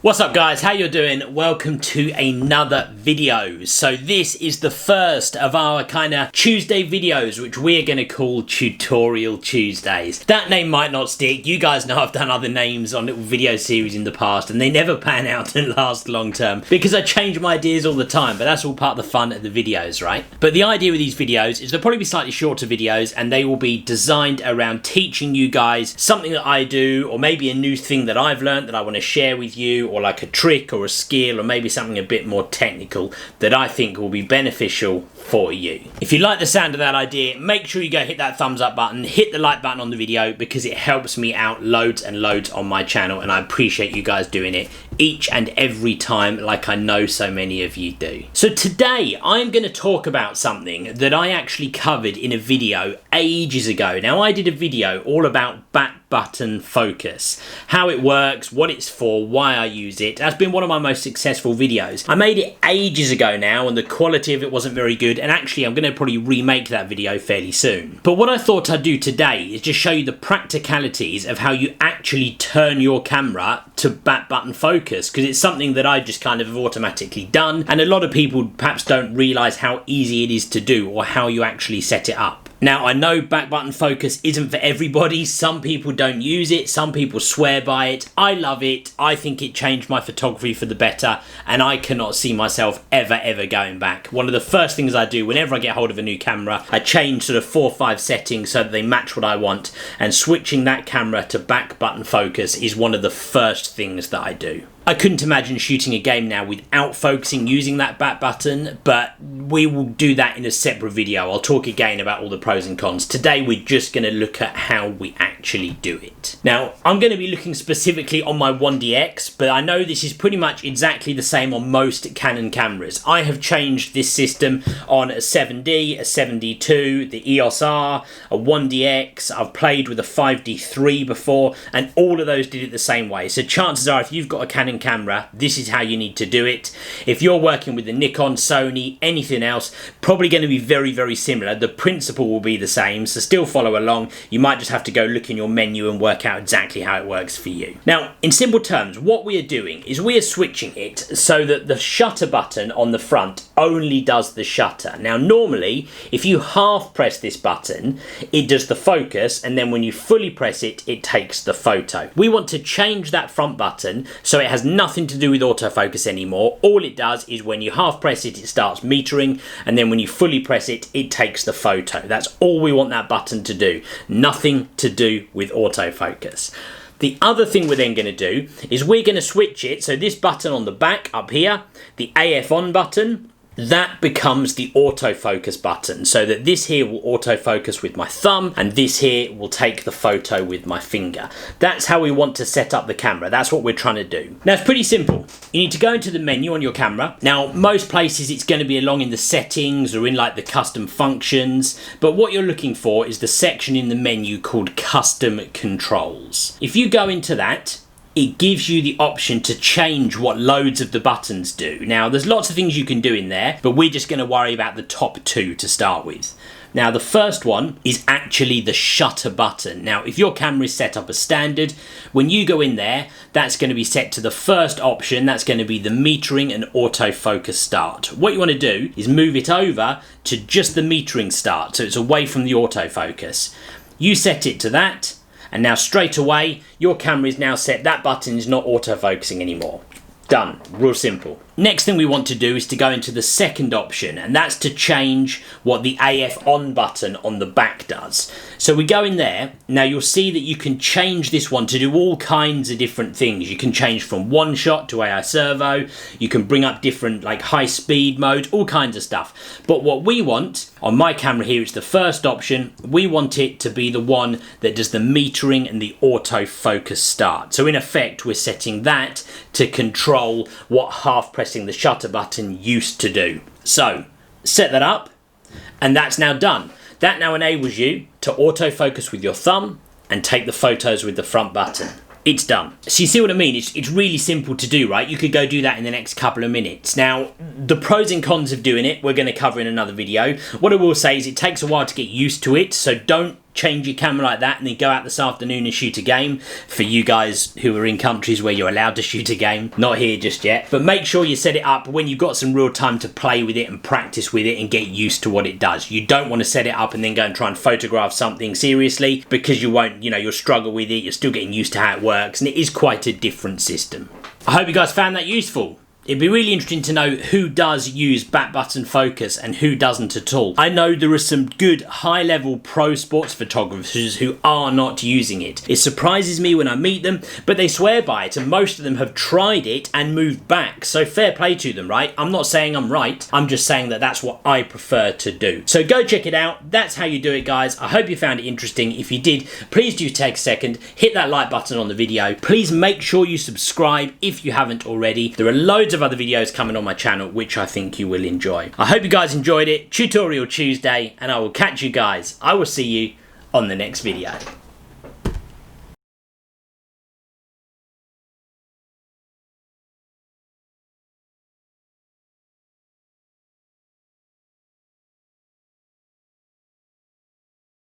What's up guys, how you doing? Welcome to another video. So this is the first of our kind of Tuesday videos, which we're going to call Tutorial Tuesdays. That name might not stick. You guys know I've done other names on little video series in the past and they never pan out and last long term because I change my ideas all the time, but that's all part of the fun of the videos, right? But the idea with these videos is they'll probably be slightly shorter videos and they will be designed around teaching you guys something that I do, or maybe a new thing that I've learned that I want to share with you, or like a trick or a skill, or maybe something a bit more technical that I think will be beneficial for you. If you like the sound of that idea, make sure you go hit that thumbs up button, hit the like button on the video, because it helps me out loads and loads on my channel, and I appreciate you guys doing it each and every time, like I know so many of you do. So today I'm going to talk about something that I actually covered in a video ages ago. Now, I did a video all about back button focus, how it works, what it's for, why I use it. That's been one of my most successful videos. I made it ages ago now and the quality of it wasn't very good, and actually I'm going to probably remake that video fairly soon. But what I thought I'd do today is just show you the practicalities of how you actually turn your camera to back button focus, because it's something that I just kind of have automatically done, and a lot of people perhaps don't realize how easy it is to do or how you actually set it up. Now, I know back button focus isn't for everybody. Some people don't use it. Some people swear by it. I love it. I think it changed my photography for the better, and I cannot see myself ever going back. One of the first things I do whenever I get hold of a new camera, I change sort of 4 or 5 settings so that they match what I want, and switching that camera to back button focus is one of the first things that I do. I couldn't imagine shooting a game now without focusing using that back button, but we will do that in a separate video. I'll talk again about all the pros and cons. Today we're just going to look at how we actually do it. Now, I'm going to be looking specifically on my 1DX, but I know this is pretty much exactly the same on most Canon cameras. I have changed this system on a 7D, a 7D2, the EOS R, a 1DX. I've played with a 5D3 before, and all of those did it the same way. So chances are, if you've got a Canon camera, this is how you need to do it. If you're working with the Nikon, Sony, anything else, probably going to be very similar. The principle will be the same, so still follow along. You might just have to go look in your menu and work out exactly how it works for you. Now, in simple terms, what we are doing is we are switching it so that the shutter button on the front only does the shutter. Now, normally, if you half press this button, it does the focus, and then when you fully press it, it takes the photo. We want to change that front button so it has nothing to do with autofocus anymore. All it does is when you half press it, it starts metering, and then when you fully press it, it takes the photo. That's all we want that button to do. Nothing to do with autofocus. The other thing we're then going to do is we're going to switch it, so this button on the back up here, the AF on button, that becomes the autofocus button, so that this here will autofocus with my thumb and this here will take the photo with my finger. That's how we want to set up the camera. That's what we're trying to do. Now, it's pretty simple. You need to go into the menu on your camera. Now, most places it's going to be along in the settings or in like the custom functions, but what you're looking for is the section in the menu called custom controls. If you go into that, it gives you the option to change what loads of the buttons do. Now, there's lots of things you can do in there, but we're just going to worry about the top 2 to start with. Now, the first one is actually the shutter button. Now, if your camera is set up as standard, when you go in there, that's going to be set to the first option. That's going to be the metering and autofocus start. What you want to do is move it over to just the metering start, so it's away from the autofocus. You set it to that, and now straight away, your camera is now set. That button is not autofocusing anymore. Done. Real simple. Next thing we want to do is to go into the second option, and that's to change what the AF on button on the back does. So we go in there. Now you'll see that you can change this one to do all kinds of different things. You can change from one shot to AI servo. You can bring up different like high speed mode, all kinds of stuff. But what we want on my camera here, it's the first option. We want it to be the one that does the metering and the autofocus start. So in effect, we're setting that to control what half pressing the shutter button used to do. So set that up, and that's now done. That now enables you to autofocus with your thumb and take the photos with the front button. It's done. So you see what I mean? It's really simple to do, right? You could go do that in the next couple of minutes. Now, the pros and cons of doing it, we're going to cover in another video. What I will say is it takes a while to get used to it, so don't change your camera like that and then go out this afternoon and shoot a game. For you guys who are in countries where you're allowed to shoot a game, not here just yet. But make sure you set it up when you've got some real time to play with it and practice with it and get used to what it does. You don't want to set it up and then go and try and photograph something seriously, because you won't, you'll struggle with it. You're still getting used to how it works, and it is quite a different system. I hope you guys found that useful. It'd be really interesting to know who does use back button focus and who doesn't at all. I know there are some good high-level pro sports photographers who are not using it. It surprises me when I meet them, but they swear by it, and most of them have tried it and moved back. So fair play to them, right? I'm not saying I'm right. I'm just saying that that's what I prefer to do. So go check it out. That's how you do it, guys. I hope you found it interesting. If you did, please do take a second, hit that like button on the video. Please make sure you subscribe if you haven't already. There are loads of other videos coming on my channel which I think you will enjoy. I hope you guys enjoyed it. Tutorial Tuesday, and I will catch you guys. I will see you on the next video.